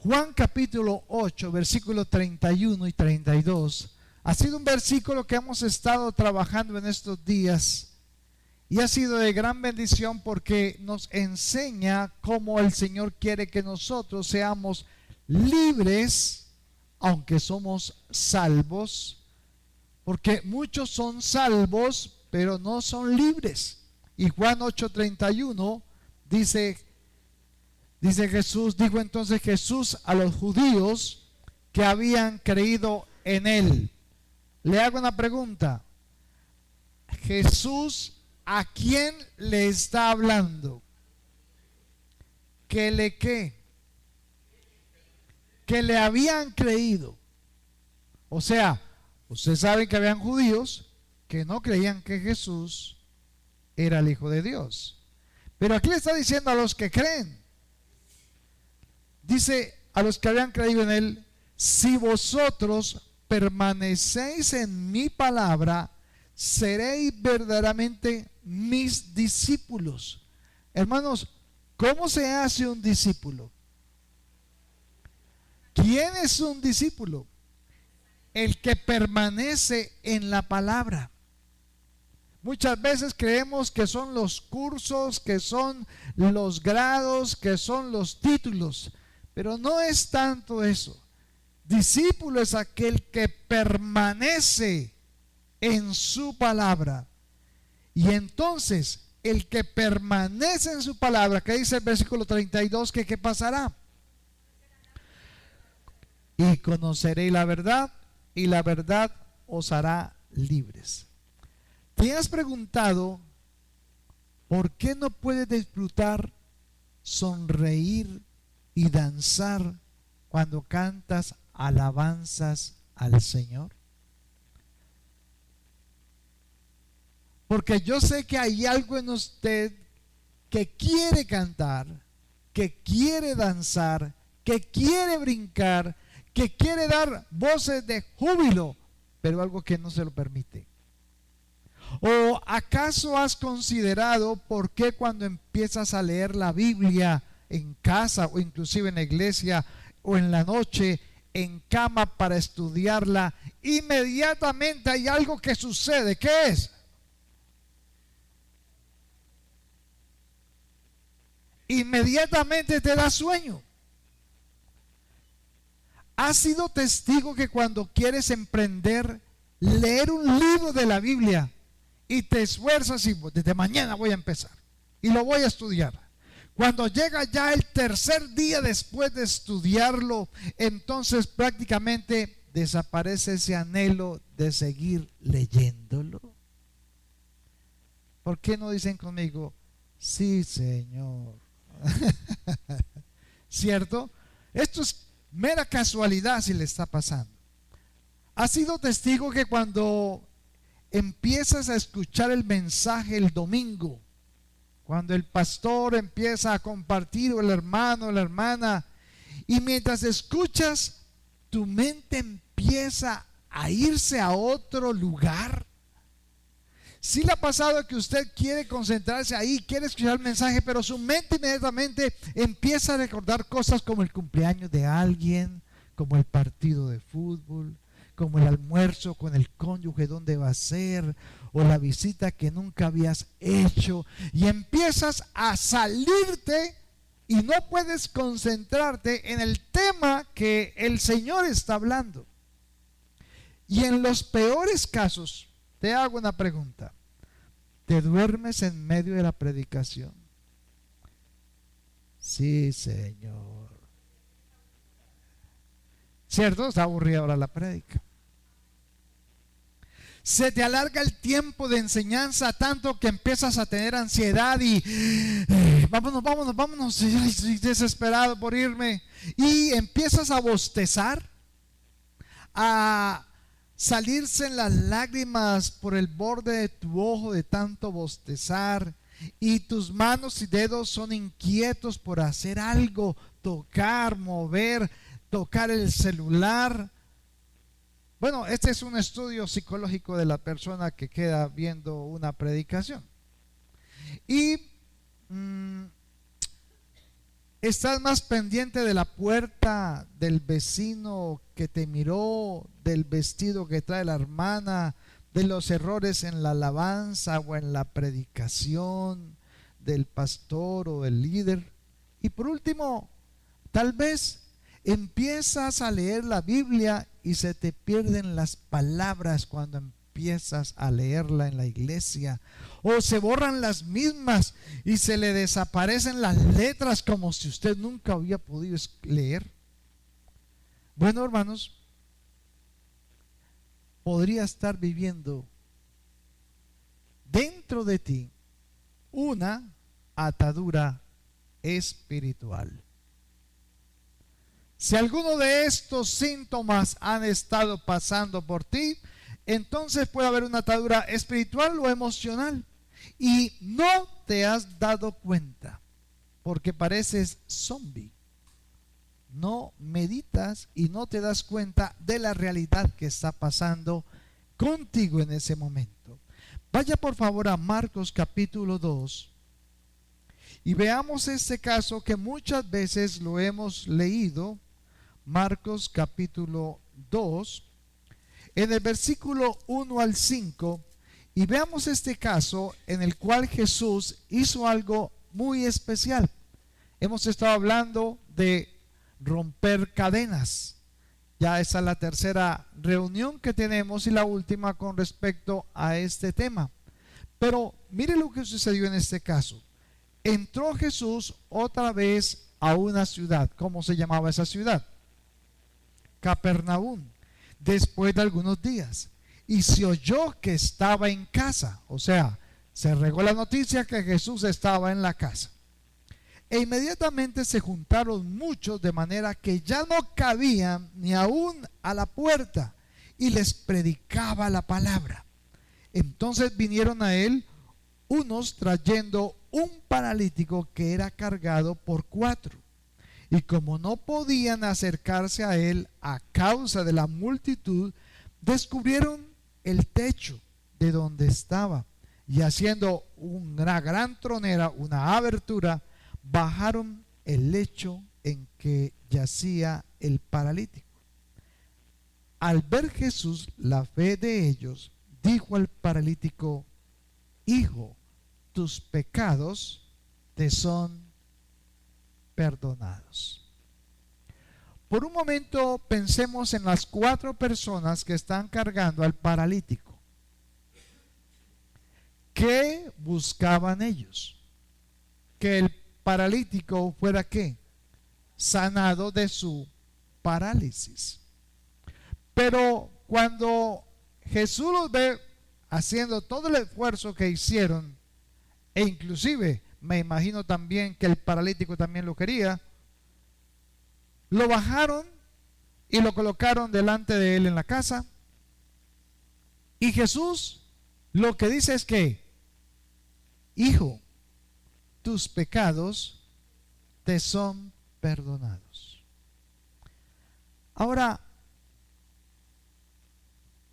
Juan capítulo 8, versículos 31 y 32, ha sido un versículo que hemos estado trabajando en estos días y ha sido de gran bendición porque nos enseña cómo el Señor quiere que nosotros seamos libres, aunque somos salvos, porque muchos son salvos, pero no son libres. Y Juan 8:31 dijo entonces Jesús a los judíos que habían creído en él. Le hago una pregunta. Jesús, ¿a quién le está hablando? ¿Que le qué? Que le habían creído. O sea, ustedes saben que habían judíos que no creían que Jesús era el Hijo de Dios. Pero aquí le está diciendo a los que creen. Dice a los que habían creído en él: si vosotros permanecéis en mi palabra, seréis verdaderamente mis discípulos. Hermanos, ¿cómo se hace un discípulo? ¿Quién es un discípulo? El que permanece en la palabra. Muchas veces creemos que son los cursos, que son los grados, que son los títulos, pero no es tanto eso. Discípulo es aquel que permanece en su palabra. Y entonces, el que permanece en su palabra, que dice el versículo 32, que ¿qué pasará? Y conoceréis la verdad, y la verdad os hará libres. ¿Te has preguntado por qué no puedes disfrutar, sonreír y danzar cuando cantas alabanzas al Señor? Porque yo sé que hay algo en usted que quiere cantar, que quiere danzar, que quiere brincar, que quiere dar voces de júbilo, pero algo que no se lo permite. ¿O acaso has considerado por qué cuando empiezas a leer la Biblia en casa o inclusive en la iglesia o en la noche en cama para estudiarla, inmediatamente hay algo que sucede? ¿Qué es? Inmediatamente te da sueño. ¿Has sido testigo que cuando quieres emprender, leer un libro de la Biblia y te esfuerzas y desde mañana voy a empezar y lo voy a estudiar? Cuando llega ya el tercer día después de estudiarlo, entonces prácticamente desaparece ese anhelo de seguir leyéndolo. ¿Por qué no dicen conmigo, sí, Señor? ¿Cierto? Esto es mera casualidad si le está pasando. ¿Has sido testigo que cuando empiezas a escuchar el mensaje el domingo, cuando el pastor empieza a compartir, o el hermano o la hermana, y mientras escuchas, tu mente empieza a irse a otro lugar? ¿Sí le ha pasado que usted quiere concentrarse ahí, quiere escuchar el mensaje, pero su mente inmediatamente empieza a recordar cosas como el cumpleaños de alguien, como el partido de fútbol, como el almuerzo con el cónyuge, dónde va a ser, o la visita que nunca habías hecho, y empiezas a salirte y no puedes concentrarte en el tema que el Señor está hablando? Y en los peores casos, te hago una pregunta: ¿te duermes en medio de la predicación? Sí, Señor. ¿Cierto? Está aburrida ahora la prédica. Se te alarga el tiempo de enseñanza tanto que empiezas a tener ansiedad y vámonos, vámonos, vámonos, ay, estoy desesperado por irme. Y empiezas a bostezar, a salirse en las lágrimas por el borde de tu ojo de tanto bostezar, y tus manos y dedos son inquietos por hacer algo, tocar, mover, tocar el celular. Bueno, este es un estudio psicológico de la persona que queda viendo una predicación. Y estás más pendiente de la puerta del vecino que te miró, del vestido que trae la hermana, de los errores en la alabanza o en la predicación del pastor o del líder. Y por último, tal vez empiezas a leer la Biblia y se te pierden las palabras cuando empiezas a leerla en la iglesia, o se borran las mismas y se le desaparecen las letras como si usted nunca había podido leer. Bueno, hermanos, podría estar viviendo dentro de ti una atadura espiritual. Si alguno de estos síntomas han estado pasando por ti, entonces puede haber una atadura espiritual o emocional y no te has dado cuenta porque pareces zombie. No meditas y no te das cuenta de la realidad que está pasando contigo en ese momento. Vaya por favor a Marcos capítulo 2 y veamos este caso que muchas veces lo hemos leído. Marcos capítulo 2, en el versículo 1 al 5, y veamos este caso en el cual Jesús hizo algo muy especial. Hemos estado hablando de romper cadenas. Ya esa es la tercera reunión que tenemos y la última con respecto a este tema. Pero mire lo que sucedió en este caso. Entró Jesús otra vez a una ciudad. ¿Cómo se llamaba esa ciudad? Capernaum, después de algunos días, y se oyó que estaba en casa, o sea, se regó la noticia que Jesús estaba en la casa. E inmediatamente se juntaron muchos de manera que ya no cabían ni aún a la puerta, y les predicaba la palabra. Entonces vinieron a él unos trayendo un paralítico que era cargado por 4. Y como no podían acercarse a él a causa de la multitud, descubrieron el techo de donde estaba, y haciendo una gran tronera, una abertura, bajaron el lecho en que yacía el paralítico. Al ver Jesús la fe de ellos, dijo al paralítico: hijo, tus pecados te son perdonados. Por un momento pensemos en las 4 personas que están cargando al paralítico. ¿Qué buscaban ellos? Que el paralítico fuera ¿qué? Sanado de su parálisis. Pero cuando Jesús los ve haciendo todo el esfuerzo que hicieron, e inclusive me imagino también que el paralítico también lo quería, lo bajaron y lo colocaron delante de él en la casa. Y Jesús lo que dice es que: hijo, tus pecados te son perdonados. Ahora,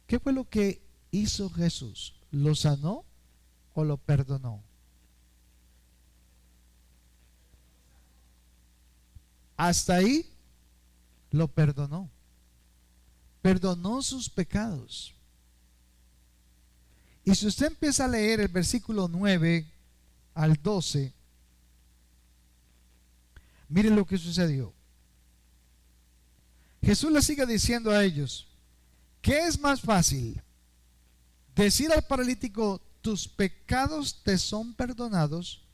¿qué fue lo que hizo Jesús? ¿Lo sanó o lo perdonó? Hasta ahí lo perdonó. Perdonó sus pecados. Y si usted empieza a leer el versículo 9 al 12, mire lo que sucedió. Jesús le sigue diciendo a ellos: ¿qué es más fácil? ¿Decir al paralítico tus pecados te son perdonados?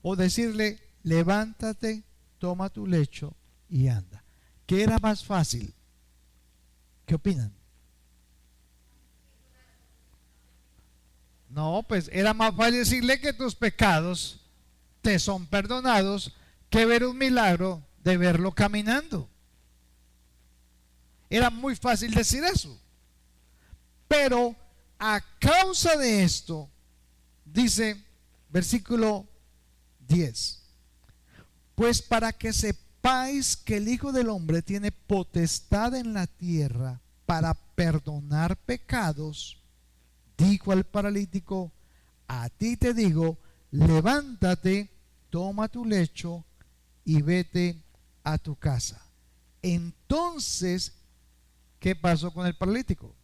¿O decirle levántate, toma tu lecho y anda? ¿Qué era más fácil? ¿Qué opinan? No, pues era más fácil decirle que tus pecados te son perdonados que ver un milagro de verlo caminando. Era muy fácil decir eso. Pero a causa de esto, dice versículo 10, pues para que sepáis que el Hijo del Hombre tiene potestad en la tierra para perdonar pecados, dijo al paralítico, a ti te digo, levántate, toma tu lecho y vete a tu casa. Entonces, ¿qué pasó con el paralítico?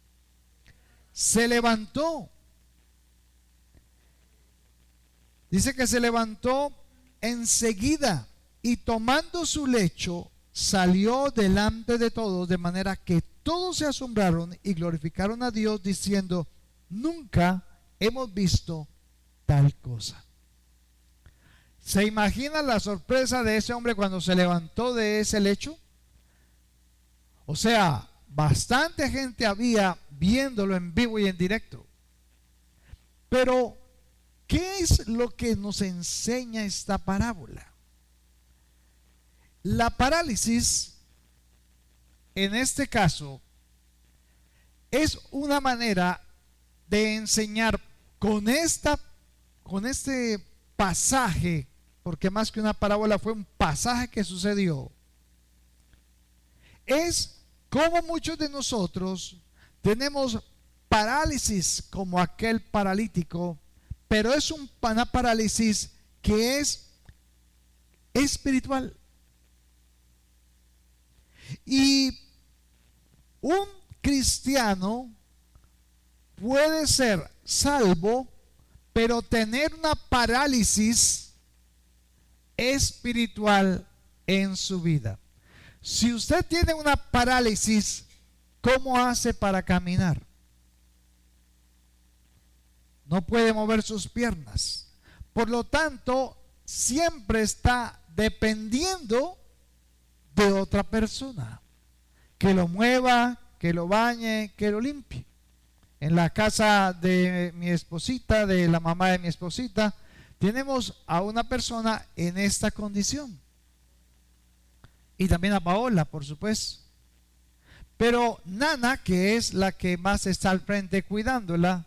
Se levantó. Dice que se levantó enseguida y tomando su lecho salió delante de todos, de manera que todos se asombraron y glorificaron a Dios diciendo, nunca hemos visto tal cosa. ¿Se imagina la sorpresa de ese hombre cuando se levantó de ese lecho? O sea, bastante gente había viéndolo en vivo y en directo. Pero, ¿qué es lo que nos enseña esta parábola? La parálisis, en este caso, es una manera de enseñar con este pasaje, porque más que una parábola fue un pasaje que sucedió, es como muchos de nosotros tenemos parálisis como aquel paralítico, pero es una parálisis que es espiritual. Y un cristiano puede ser salvo, pero tener una parálisis espiritual en su vida. Si usted tiene una parálisis, ¿cómo hace para caminar? No puede mover sus piernas. Por lo tanto, siempre está dependiendo de otra persona que lo mueva, que lo bañe, que lo limpie. En la casa de mi esposita, de la mamá de mi esposita, tenemos a una persona en esta condición. Y también a Paola, por supuesto. Pero Nana, que es la que más está al frente cuidándola,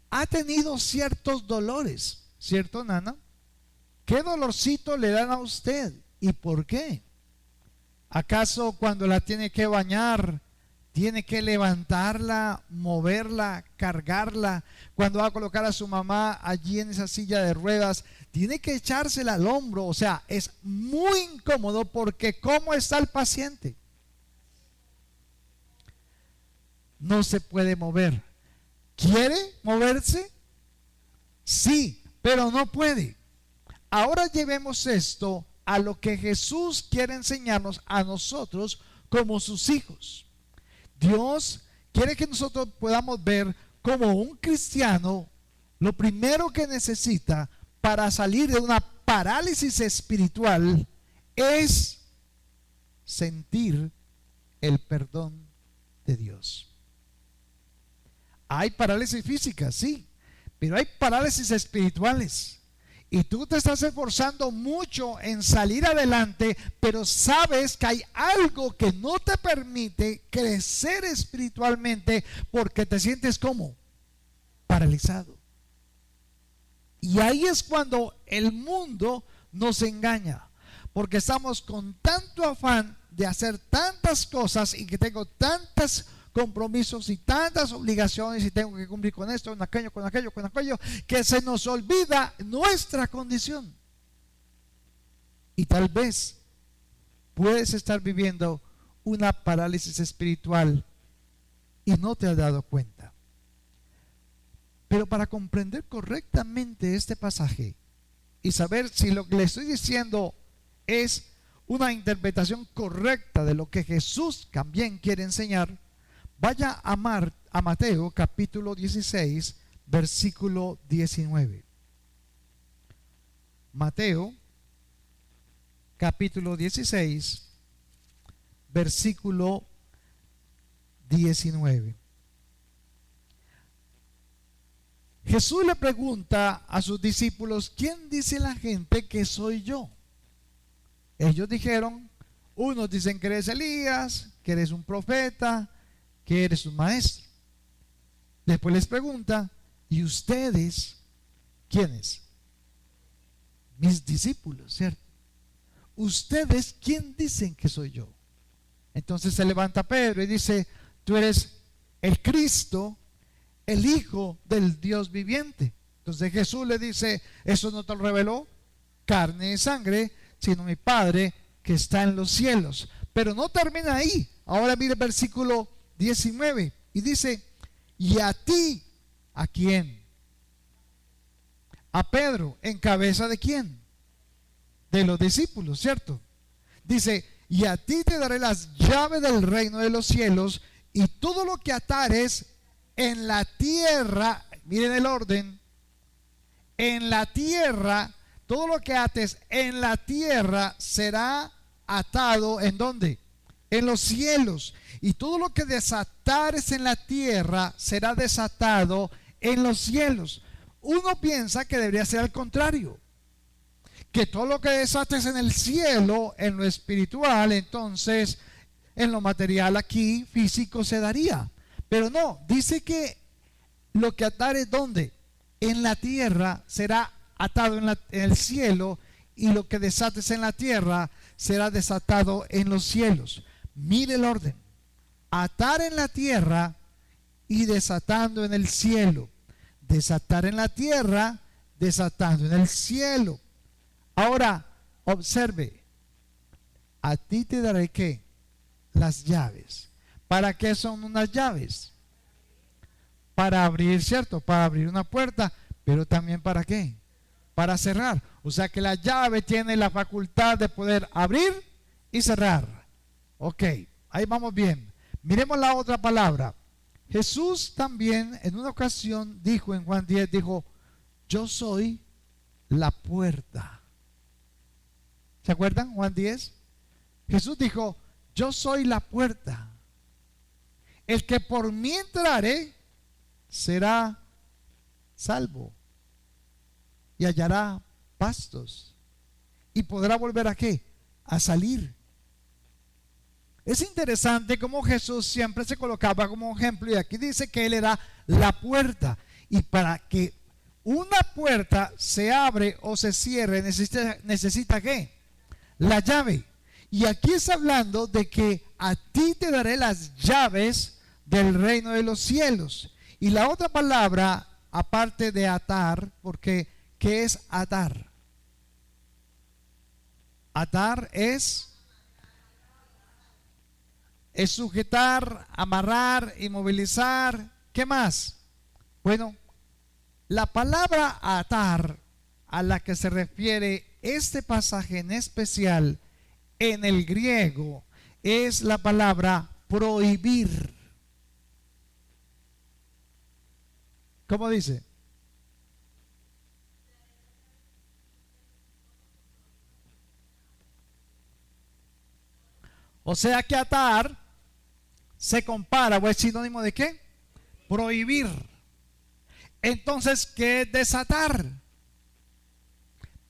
ha tenido ciertos dolores, ¿cierto, Nana? ¿Qué dolorcito le dan a usted? ¿Y por qué? ¿Acaso cuando la tiene que bañar, tiene que levantarla, moverla, cargarla? Cuando va a colocar a su mamá allí en esa silla de ruedas, tiene que echársela al hombro. O sea, es muy incómodo porque ¿cómo está el paciente? No se puede mover. ¿Quiere moverse? Sí, pero no puede. Ahora llevemos esto a lo que Jesús quiere enseñarnos a nosotros como sus hijos. Dios quiere que nosotros podamos ver como un cristiano lo primero que necesita para salir de una parálisis espiritual es sentir el perdón de Dios. Hay parálisis físicas, sí, pero hay parálisis espirituales. Y tú te estás esforzando mucho en salir adelante, pero sabes que hay algo que no te permite crecer espiritualmente porque te sientes como paralizado. Y ahí es cuando el mundo nos engaña, porque estamos con tanto afán de hacer tantas cosas y que tengo tantos compromisos y tantas obligaciones y tengo que cumplir con esto, con aquello, con aquello, con aquello, que se nos olvida nuestra condición. Y tal vez puedes estar viviendo una parálisis espiritual y no te has dado cuenta. Pero para comprender correctamente este pasaje y saber si lo que le estoy diciendo es una interpretación correcta de lo que Jesús también quiere enseñar, vaya a Mateo capítulo 16, versículo 19. Mateo capítulo 16, versículo 19. Jesús le pregunta a sus discípulos, ¿quién dice la gente que soy yo? Ellos dijeron, unos dicen que eres Elías, que eres un profeta, que eres un maestro. Después les pregunta, ¿y ustedes quiénes? Mis discípulos, ¿cierto? ¿Ustedes quién dicen que soy yo? Entonces se levanta Pedro y dice, tú eres el Cristo, el Hijo del Dios viviente. Entonces Jesús le dice, eso no te lo reveló carne y sangre, sino mi Padre que está en los cielos. Pero no termina ahí. Ahora mire el versículo 19 y dice, ¿y a ti? ¿A quién? A Pedro, ¿en cabeza de quién? De los discípulos, ¿cierto? Dice, y a ti te daré las llaves del reino de los cielos, y todo lo que atares en la tierra, miren el orden, en la tierra, todo lo que ates en la tierra será atado, ¿en dónde? En los cielos. Y todo lo que desatares en la tierra será desatado en los cielos. Uno piensa que debería ser al contrario, que todo lo que desates en el cielo, en lo espiritual, entonces en lo material aquí, físico, se daría. Pero no, dice que lo que atares, ¿dónde? En la tierra será atado en el cielo, y lo que desates en la tierra será desatado en los cielos. Mire el orden: atar en la tierra y desatando en el cielo. Desatar en la tierra, desatando en el cielo. Ahora, observe, a ti te daré ¿qué? Las llaves. ¿Para qué son unas llaves? Para abrir, ¿cierto? Para abrir una puerta, pero también ¿para qué? Para cerrar. O sea que la llave tiene la facultad de poder abrir y cerrar. Ok, ahí vamos bien. Miremos la otra palabra. Jesús también en una ocasión dijo en Juan 10, dijo, yo soy la puerta. ¿Se acuerdan Juan 10? Jesús dijo, yo soy la puerta. El que por mí entrare será salvo y hallará pastos y podrá volver ¿a qué? A salir. Es interesante cómo Jesús siempre se colocaba como ejemplo, y aquí dice que Él era la puerta, y para que una puerta se abre o se cierre necesita ¿qué? La llave. Y aquí está hablando de que a ti te daré las llaves del reino de los cielos. Y la otra palabra, aparte de atar, porque ¿qué es atar? Atar es sujetar, amarrar, inmovilizar. ¿Qué más? Bueno, la palabra atar a la que se refiere este pasaje en especial en el griego es la palabra prohibir. ¿Cómo dice? O sea que atar se compara o es sinónimo de ¿qué? Prohibir. Entonces, ¿qué es desatar?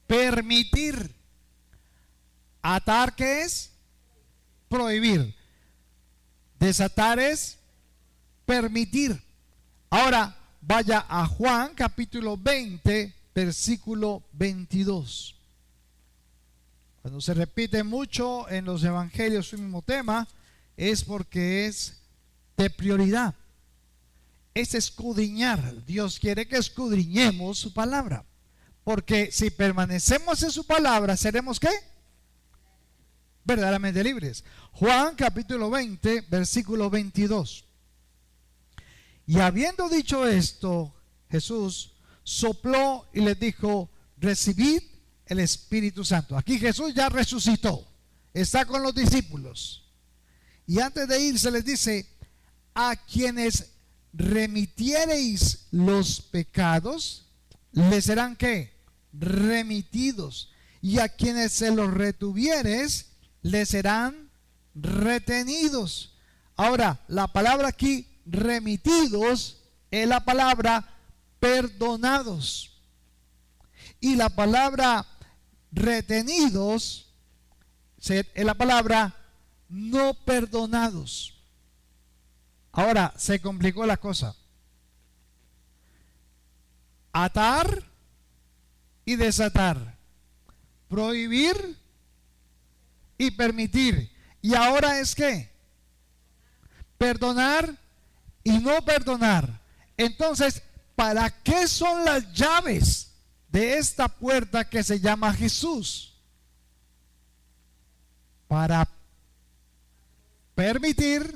Permitir. Atar, ¿qué es? Prohibir. Desatar es permitir. Ahora, vaya a Juan capítulo 20, versículo 22. Cuando se repite mucho en los evangelios un mismo tema, es porque es de prioridad. Es escudriñar. Dios quiere que escudriñemos su palabra, porque si permanecemos en su palabra, ¿seremos qué? Verdaderamente libres. Juan capítulo 20, versículo 22. Y habiendo dicho esto, Jesús sopló y les dijo, recibid el Espíritu Santo. Aquí Jesús ya resucitó, está con los discípulos, y antes de irse les dice, a quienes remitiereis los pecados, les serán ¿qué? Remitidos, y a quienes se los retuvieres, les serán retenidos. Ahora, la palabra aquí, remitidos, es la palabra perdonados. Y la palabra retenidos es la palabra no perdonados. Ahora se complicó la cosa. Atar y desatar, prohibir y permitir. Y ahora es que perdonar y no perdonar. Entonces, ¿para qué son las llaves de esta puerta que se llama Jesús? Para permitir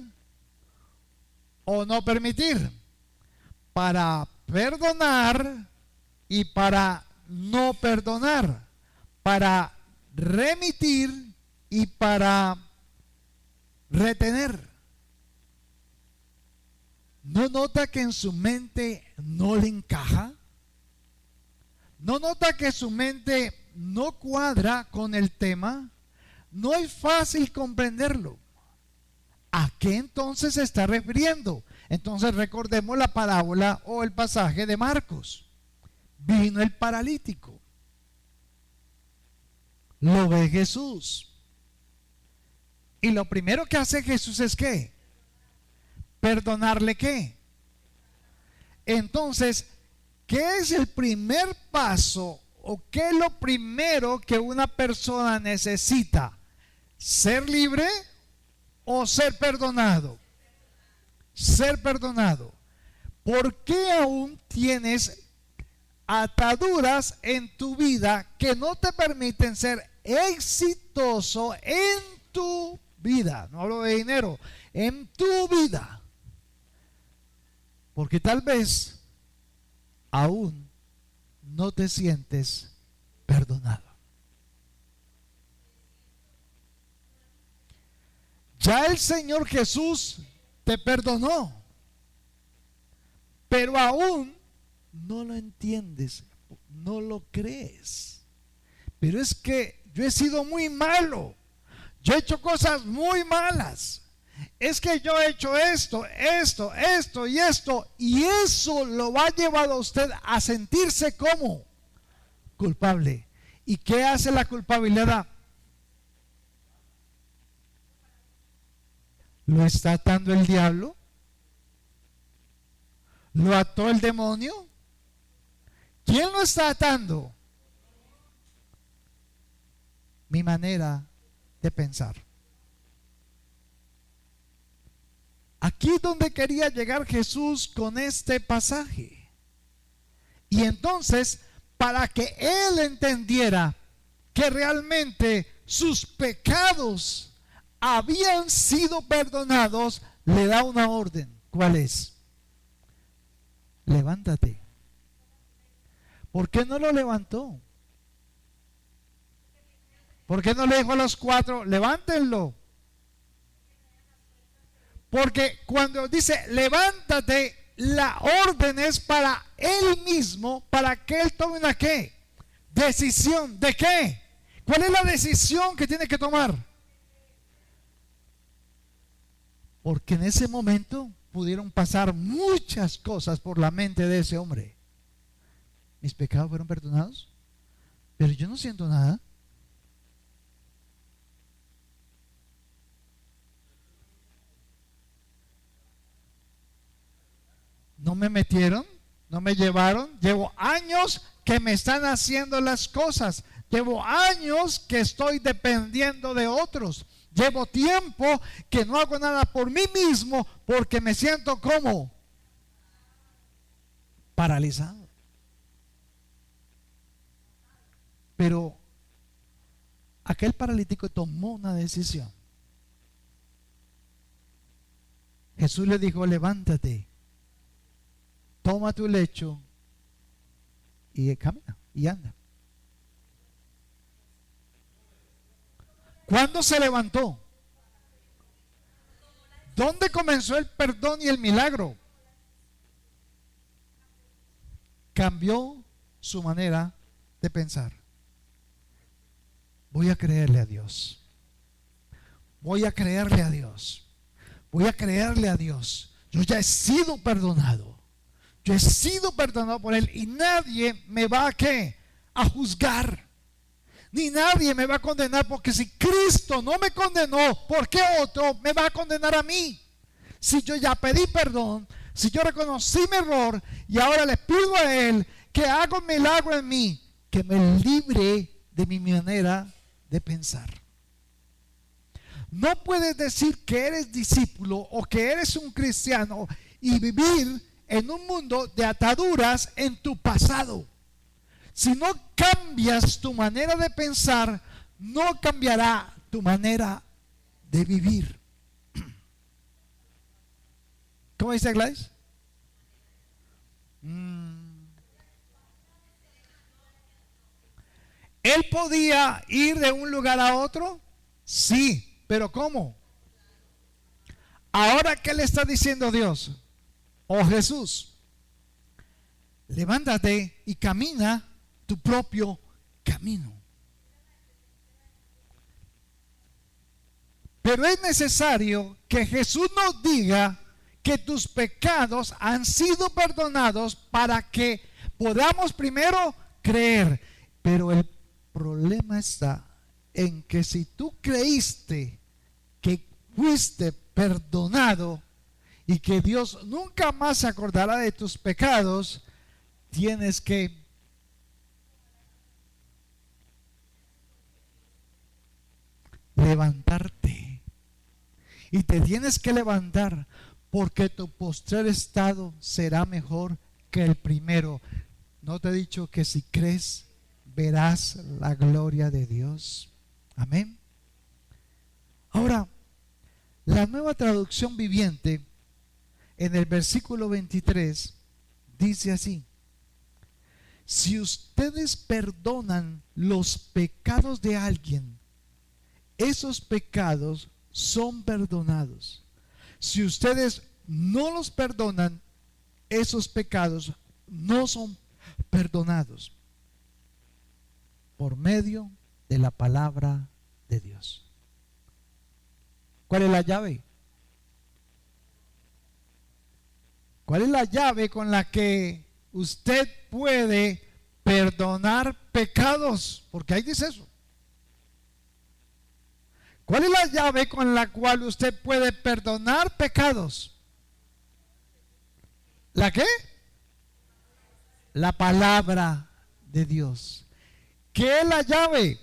o no permitir, para perdonar y para no perdonar, para remitir y para retener. ¿No nota que en su mente no le encaja? ¿No nota que su mente no cuadra con el tema? No es fácil comprenderlo. ¿A qué entonces se está refiriendo? Entonces recordemos la parábola o el pasaje de Marcos. Vino el paralítico. Lo ve Jesús. Y lo primero que hace Jesús es ¿qué? ¿Perdonarle qué? Entonces, ¿qué es el primer paso o qué es lo primero que una persona necesita? ¿Ser libre o ser perdonado? Ser perdonado. ¿Por qué aún tienes ataduras en tu vida que no te permiten ser exitoso en tu vida? No hablo de dinero, en tu vida. Porque tal vez aún no te sientes perdonado. Ya el Señor Jesús te perdonó, pero aún no lo entiendes, no lo crees. Pero es que yo he sido muy malo, yo he hecho cosas muy malas. Es que yo he hecho esto y esto, y eso lo ha llevado a usted a sentirse como culpable. ¿Y qué hace la culpabilidad? ¿Lo está atando el diablo? ¿Lo ató el demonio? ¿Quién lo está atando? Mi manera de pensar. Aquí es donde quería llegar Jesús con este pasaje. Y entonces, para que él entendiera que realmente sus pecados habían sido perdonados, le da una orden. ¿Cuál es? Levántate. ¿Por qué no lo levantó? ¿Por qué no le dijo a los 4, levántenlo? Porque cuando dice levántate, la orden es para él mismo, para que él tome una ¿qué? Decisión. ¿De qué? ¿Cuál es la decisión que tiene que tomar? Porque en ese momento pudieron pasar muchas cosas por la mente de ese hombre. Mis pecados fueron perdonados, pero yo no siento nada. No me metieron, no me llevaron. Llevo años que me están haciendo las cosas. Llevo años que estoy dependiendo de otros. Llevo tiempo que no hago nada por mí mismo porque me siento como paralizado. Pero aquel paralítico tomó una decisión. Jesús le dijo, levántate, toma tu lecho y camina y anda. ¿Cuándo se levantó? ¿Dónde comenzó el perdón y el milagro? Cambió su manera de pensar. Voy a creerle a Dios. Voy a creerle a Dios. Voy a creerle a Dios. Yo ya he sido perdonado. Yo he sido perdonado por Él y nadie me va a ¿qué? A juzgar. Ni nadie me va a condenar, porque si Cristo no me condenó, ¿por qué otro me va a condenar a mí? Si yo ya pedí perdón, si yo reconocí mi error y ahora le pido a Él que haga un milagro en mí, que me libre de mi manera de pensar. No puedes decir que eres discípulo o que eres un cristiano y vivir en un mundo de ataduras en tu pasado. Si no cambias tu manera de pensar, no cambiará tu manera de vivir. ¿Cómo dice Gladys? ¿Él podía ir de un lugar a otro? Sí, pero ¿cómo? Ahora, ¿qué le está diciendo Dios? Oh Jesús, levántate y camina tu propio camino. Pero es necesario que Jesús nos diga que tus pecados han sido perdonados para que podamos primero creer. Pero el problema está en que si tú creíste que fuiste perdonado y que Dios nunca más se acordará de tus pecados, tienes que levantarte. Y te tienes que levantar, porque tu postrer estado será mejor que el primero. ¿No te he dicho que si crees verás la gloria de Dios? Amén. Ahora, la Nueva Traducción Viviente en el versículo 23 dice así: si ustedes perdonan los pecados de alguien, esos pecados son perdonados. Si ustedes no los perdonan, esos pecados no son perdonados. Por medio de la palabra de Dios. ¿Cuál es la llave? ¿Cuál es la llave con la que usted puede perdonar pecados? Porque ahí dice eso. ¿Cuál es la llave con la cual usted puede perdonar pecados? ¿La qué? La palabra de Dios. ¿Qué es la llave?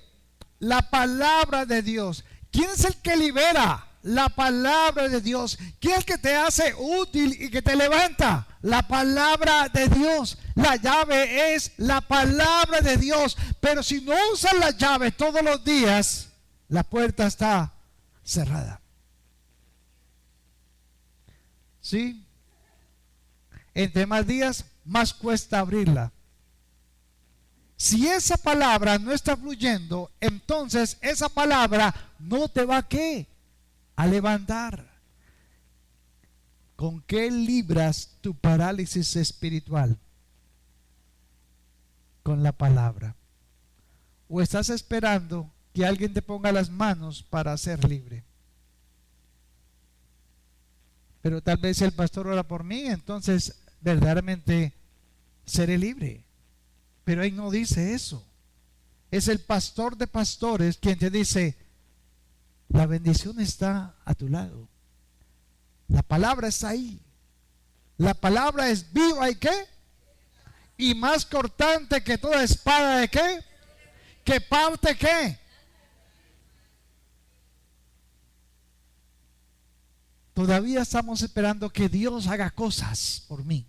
La palabra de Dios. ¿Quién es el que libera? La palabra de Dios. ¿Quién es el que te hace útil y que te levanta? La palabra de Dios. La llave es la palabra de Dios. Pero si no usas la llave todos los días, la puerta está cerrada. ¿Sí? Entre más días, más cuesta abrirla. Si esa palabra no está fluyendo, entonces esa palabra no te va a levantar. ¿Con qué libras tu parálisis espiritual? Con la palabra. ¿O estás esperando que alguien te ponga las manos para ser libre? Pero tal vez el pastor ora por mí, entonces verdaderamente seré libre. Pero ahí no dice eso. Es el pastor de pastores quien te dice: la bendición está a tu lado. La palabra está ahí. La palabra es viva y ¿qué? Y más cortante que toda espada de ¿qué? Que parte ¿qué? Todavía estamos esperando que Dios haga cosas por mí.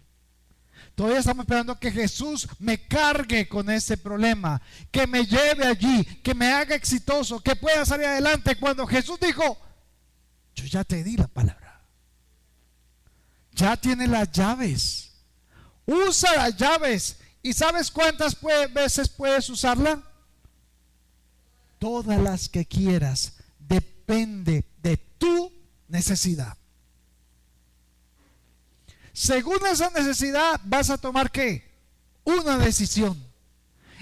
Todavía estamos esperando que Jesús me cargue con ese problema, que me lleve allí, que me haga exitoso, que pueda salir adelante. Cuando Jesús dijo: yo ya te di la palabra, ya tienes las llaves, usa las llaves. ¿Y sabes cuántas veces puedes usarla? Todas las que quieras. Depende de tu necesidad. Según esa necesidad vas a tomar ¿qué? Una decisión.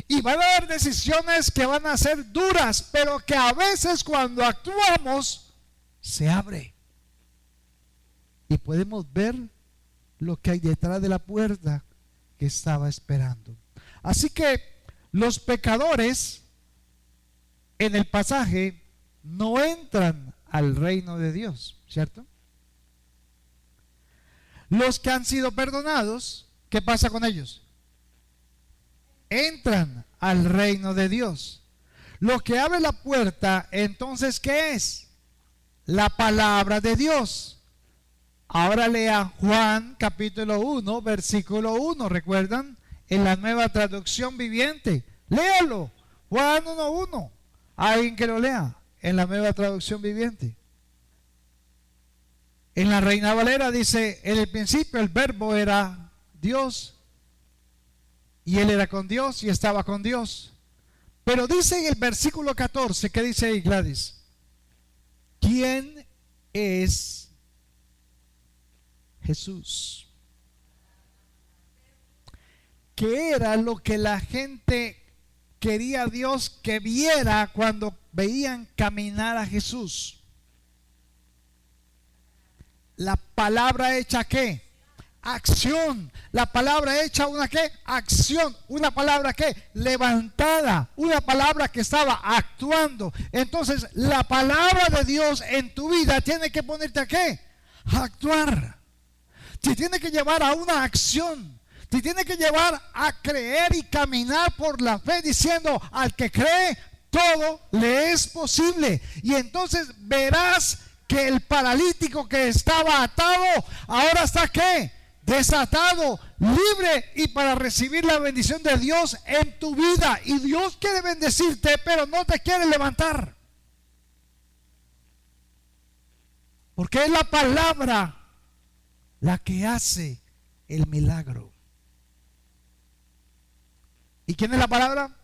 Y van a haber decisiones que van a ser duras, pero que a veces cuando actuamos se abre. Y podemos ver lo que hay detrás de la puerta que estaba esperando. Así que los pecadores en el pasaje no entran al reino de Dios, ¿cierto? Los que han sido perdonados, ¿qué pasa con ellos? Entran al reino de Dios. Lo que abre la puerta, entonces, ¿qué es? La palabra de Dios. Ahora lea Juan capítulo 1, versículo 1, ¿recuerdan? En la Nueva Traducción Viviente. Léalo, Juan 1:1. Alguien que lo lea en la Nueva Traducción Viviente. En la Reina Valera dice: en el principio el verbo era Dios, y él era con Dios y estaba con Dios. Pero dice en el versículo 14, ¿qué dice ahí, Gladys? ¿Quién es Jesús? ¿Qué era lo que la gente quería a Dios que viera cuando veían caminar a Jesús? La palabra hecha, ¿qué? Acción. La palabra hecha, ¿una qué? Acción. Una palabra, ¿qué? Levantada. Una palabra que estaba actuando. Entonces, la palabra de Dios en tu vida tiene que ponerte a ¿qué? A actuar. Te tiene que llevar a una acción. Te tiene que llevar a creer y caminar por la fe, diciendo: al que cree, todo le es posible. Y entonces verás que el paralítico que estaba atado, ahora está ¿qué? Desatado, libre, y para recibir la bendición de Dios en tu vida. Y Dios quiere bendecirte, pero no te quiere levantar, porque es la palabra la que hace el milagro. ¿Y quién es la palabra?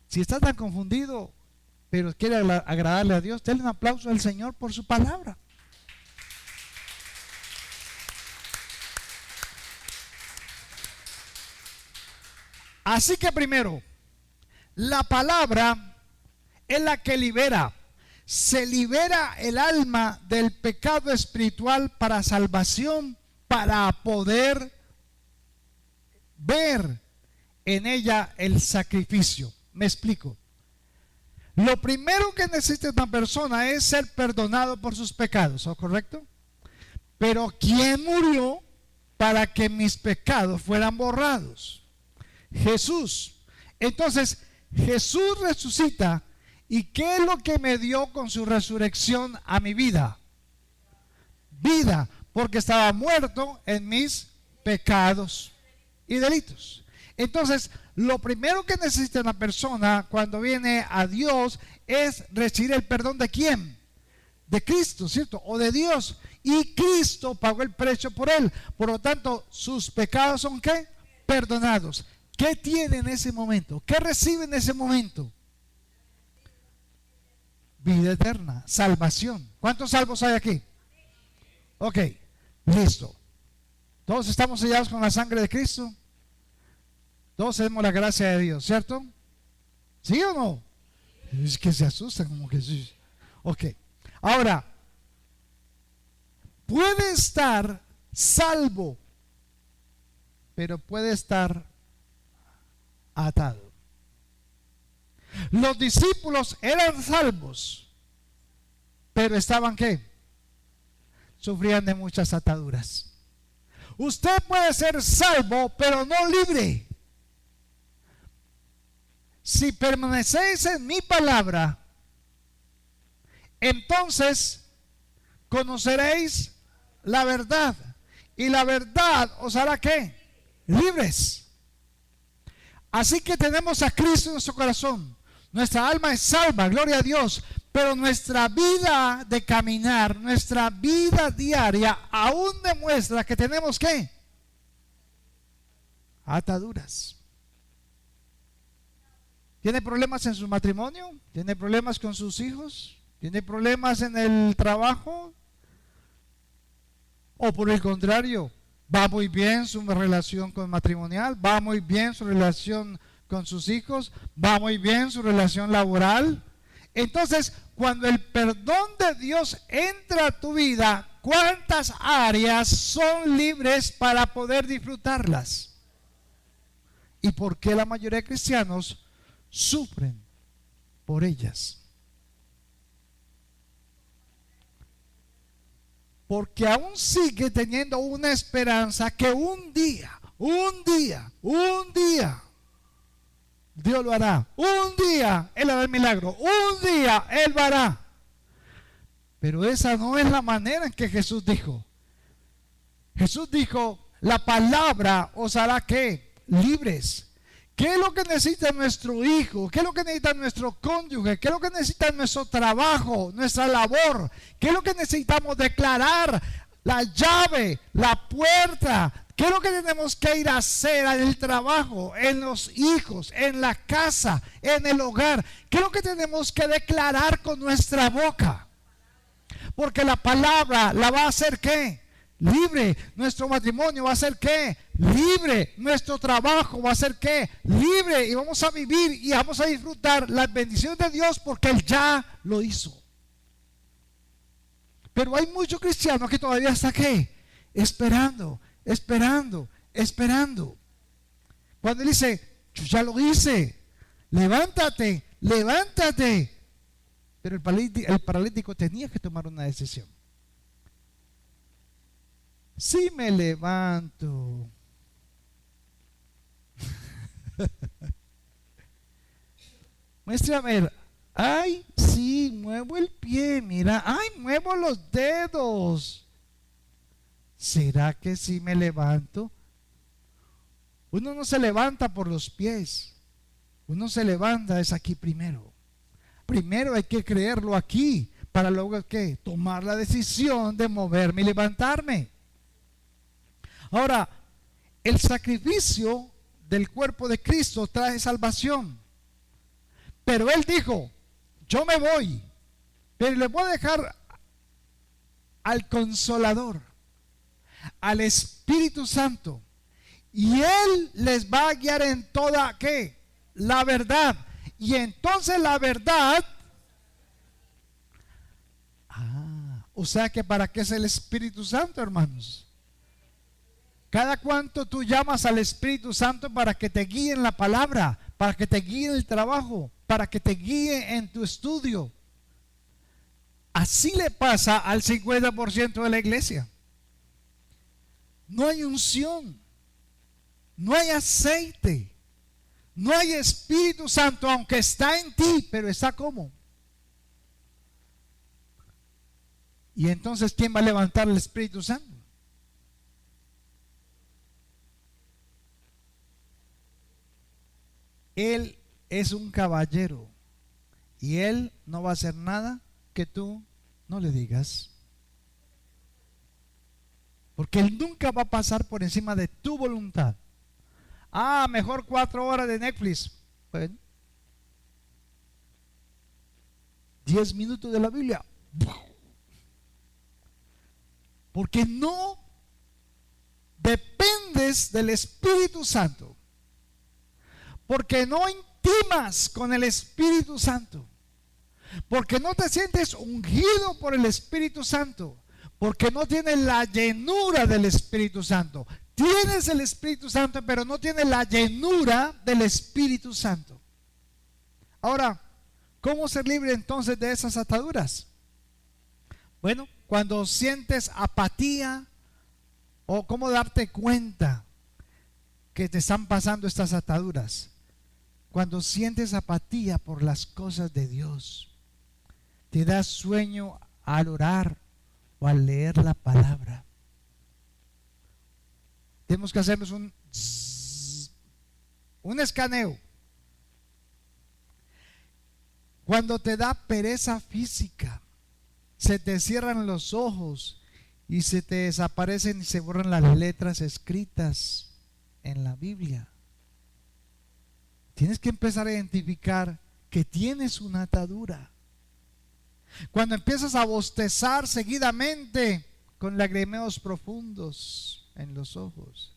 Si estás tan confundido, pero quiere agradarle a Dios, denle un aplauso al Señor por su palabra. Así que primero, la palabra es la que libera. Se libera el alma del pecado espiritual para salvación, para poder ver en ella el sacrificio. Me explico. Lo primero que necesita una persona es ser perdonado por sus pecados, ¿o correcto? Pero ¿quién murió para que mis pecados fueran borrados? Jesús. Entonces, Jesús resucita. ¿Y qué es lo que me dio con su resurrección a mi vida? Vida, porque estaba muerto en mis pecados y delitos. Entonces, lo primero que necesita una persona cuando viene a Dios es recibir el perdón ¿de quién? De Cristo, ¿cierto? O de Dios. Y Cristo pagó el precio por él. Por lo tanto, sus pecados son ¿qué? Perdonados. ¿Qué tiene en ese momento? ¿Qué recibe en ese momento? Vida eterna, salvación. ¿Cuántos salvos hay aquí? Ok, listo. ¿Todos estamos sellados con la sangre de Cristo? Todos tenemos la gracia de Dios, ¿cierto? ¿Sí o no? Es que se asustan como que sí. Ok, ahora, puede estar salvo, pero puede estar atado. Los discípulos eran salvos, pero estaban ¿qué? Sufrían de muchas ataduras. Usted puede ser salvo, pero no libre. Si permanecéis en mi palabra, entonces conoceréis la verdad, y la verdad os hará ¿qué? Libres. Así que tenemos a Cristo en nuestro corazón. Nuestra alma es salva, gloria a Dios. Pero nuestra vida de caminar, nuestra vida diaria, aún demuestra que tenemos ¿qué? Ataduras. ¿Tiene problemas en su matrimonio? ¿Tiene problemas con sus hijos? ¿Tiene problemas en el trabajo? ¿O por el contrario, va muy bien su relación con matrimonial? ¿Va muy bien su relación con sus hijos? ¿Va muy bien su relación laboral? Entonces, cuando el perdón de Dios entra a tu vida, ¿cuántas áreas son libres para poder disfrutarlas? ¿Y por qué la mayoría de cristianos sufren por ellas? Porque aún sigue teniendo una esperanza que un día, Dios lo hará. Un día Él hará el milagro. Un día Él lo hará. Pero esa no es la manera en que Jesús dijo. Jesús dijo, la palabra os hará ¿qué? Libres. ¿Qué es lo que necesita nuestro hijo? ¿Qué es lo que necesita nuestro cónyuge? ¿Qué es lo que necesita nuestro trabajo, nuestra labor? ¿Qué es lo que necesitamos declarar? La llave, la puerta. ¿Qué es lo que tenemos que ir a hacer en el trabajo, en los hijos, en la casa, en el hogar? ¿Qué es lo que tenemos que declarar con nuestra boca? Porque la palabra la va a hacer ¿qué? Libre. Nuestro matrimonio va a ser ¿qué? Libre. Nuestro trabajo va a ser ¿qué? Libre. Y vamos a vivir y vamos a disfrutar las bendiciones de Dios porque Él ya lo hizo. Pero hay muchos cristianos que todavía están ¿qué? Esperando. Cuando Él dice, yo ya lo hice, levántate. Pero el paralítico tenía que tomar una decisión. Si me levanto, muéstrame, a ver, ay, sí, muevo el pie, mira, ay, muevo los dedos. ¿Será que sí me levanto? Uno no se levanta por los pies, uno se levanta es aquí primero. Primero hay que creerlo aquí, para luego ¿qué? Tomar la decisión de moverme y levantarme. Ahora, el sacrificio del cuerpo de Cristo trae salvación. Pero Él dijo, yo me voy, pero le voy a dejar al Consolador, al Espíritu Santo, y Él les va a guiar en toda ¿qué? La verdad. Y entonces la verdad, o sea que ¿para qué es el Espíritu Santo, hermanos? Cada cuánto tú llamas al Espíritu Santo para que te guíe en la palabra, para que te guíe en el trabajo, para que te guíe en tu estudio. Así le pasa al 50% de la iglesia. No hay unción, no hay aceite, no hay Espíritu Santo, aunque está en ti, pero está ¿cómo? Y entonces ¿quién va a levantar el Espíritu Santo? Él es un caballero y Él no va a hacer nada que tú no le digas. Porque Él nunca va a pasar por encima de tu voluntad. Mejor 4 horas de Netflix. Bueno, 10 minutos de la Biblia. Porque no dependes del Espíritu Santo. Porque no intimas con el Espíritu Santo. Porque no te sientes ungido por el Espíritu Santo. Porque no tienes la llenura del Espíritu Santo. Tienes el Espíritu Santo, pero no tienes la llenura del Espíritu Santo. Ahora, ¿cómo ser libre entonces de esas ataduras? Bueno, cuando sientes apatía, o cómo darte cuenta que te están pasando estas ataduras. Cuando sientes apatía por las cosas de Dios, te da sueño al orar o al leer la palabra. Tenemos que hacernos un escaneo. Cuando te da pereza física, se te cierran los ojos y se te desaparecen y se borran las letras escritas en la Biblia. Tienes que empezar a identificar que tienes una atadura. Cuando empiezas a bostezar seguidamente con lagrimeos profundos en los ojos.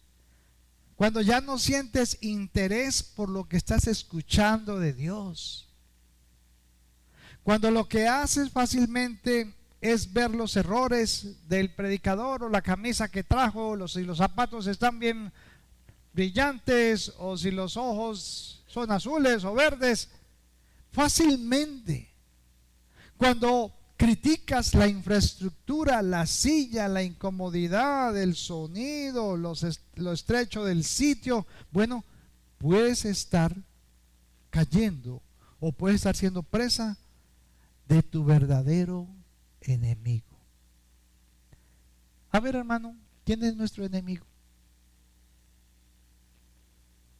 Cuando ya no sientes interés por lo que estás escuchando de Dios. Cuando lo que haces fácilmente es ver los errores del predicador o la camisa que trajo, si los zapatos están bien brillantes o si los ojos son azules o verdes. Fácilmente, cuando criticas la infraestructura, la silla, la incomodidad, el sonido, lo estrecho del sitio, bueno, puedes estar cayendo o puedes estar siendo presa de tu verdadero enemigo. A ver, hermano, ¿quién es nuestro enemigo?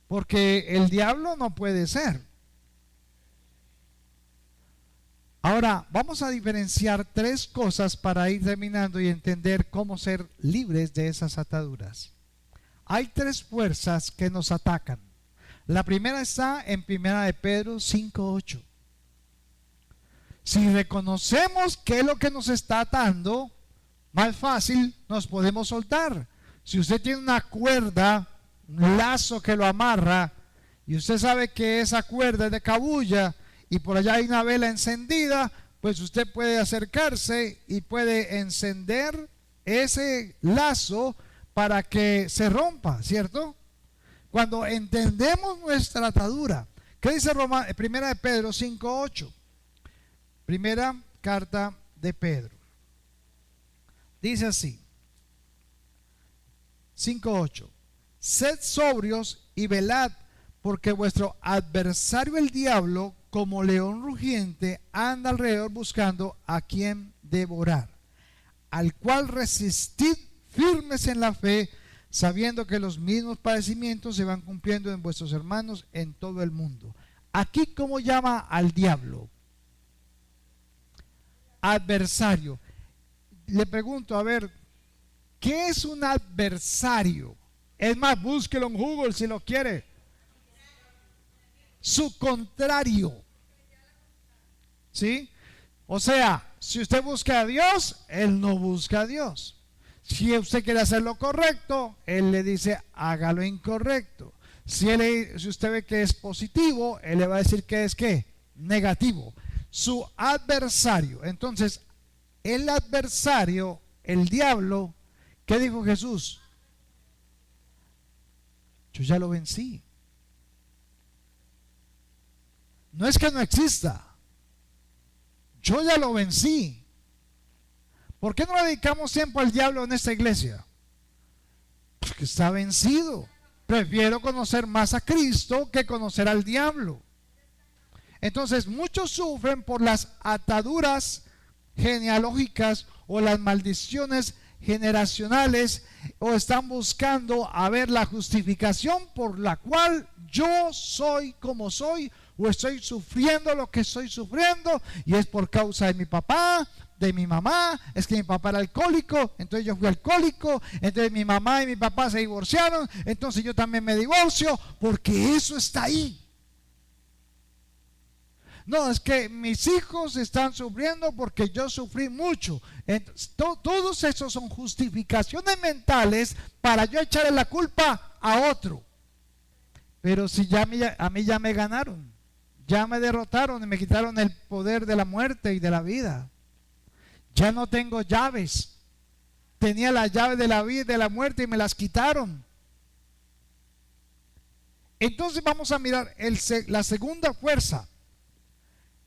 Porque el diablo no puede ser. Ahora, vamos a diferenciar tres cosas para ir terminando y entender cómo ser libres de esas ataduras. Hay tres fuerzas que nos atacan. La primera está en 1 de Pedro 5:8. Si reconocemos qué es lo que nos está atando, más fácil nos podemos soltar. Si usted tiene una cuerda, un lazo que lo amarra, y usted sabe que esa cuerda es de cabuya, y por allá hay una vela encendida, pues usted puede acercarse y puede encender ese lazo para que se rompa, ¿cierto? Cuando entendemos nuestra atadura, ¿qué dice Primera de Pedro 5:8? Primera carta de Pedro. Dice así, 5:8. Sed sobrios y velad, porque vuestro adversario el diablo, como león rugiente, anda alrededor buscando a quien devorar, al cual resistid firmes en la fe, sabiendo que los mismos padecimientos se van cumpliendo en vuestros hermanos en todo el mundo. Aquí, ¿cómo llama al diablo? Adversario. Le pregunto, a ver, ¿qué es un adversario? Es más, búsquelo en Google si lo quiere. Su contrario. ¿Sí? O sea, si usted busca a Dios, Él no busca a Dios. Si usted quiere hacer lo correcto, Él le dice, haga lo incorrecto. Si usted ve que es positivo, Él le va a decir que es ¿qué? Negativo. Su adversario. Entonces, el adversario, el diablo, ¿qué dijo Jesús? Yo ya lo vencí. No es que no exista. Yo ya lo vencí. ¿Por qué no le dedicamos tiempo al diablo en esta iglesia? Porque está vencido. Prefiero conocer más a Cristo que conocer al diablo. Entonces, muchos sufren por las ataduras genealógicas o las maldiciones generacionales, o están buscando a ver la justificación por la cual yo soy como soy, o estoy sufriendo lo que estoy sufriendo, y es por causa de mi papá, de mi mamá. Es que mi papá era alcohólico, entonces yo fui alcohólico, entonces mi mamá y mi papá se divorciaron, entonces yo también me divorcio, porque eso está ahí. No, es que mis hijos están sufriendo porque yo sufrí mucho. Entonces, todos esos son justificaciones mentales para yo echarle la culpa a otro. Pero si a mí ya me ganaron, ya me derrotaron y me quitaron el poder de la muerte y de la vida. Ya no tengo llaves. Tenía las llaves de la vida y de la muerte y me las quitaron. Entonces vamos a mirar la segunda fuerza.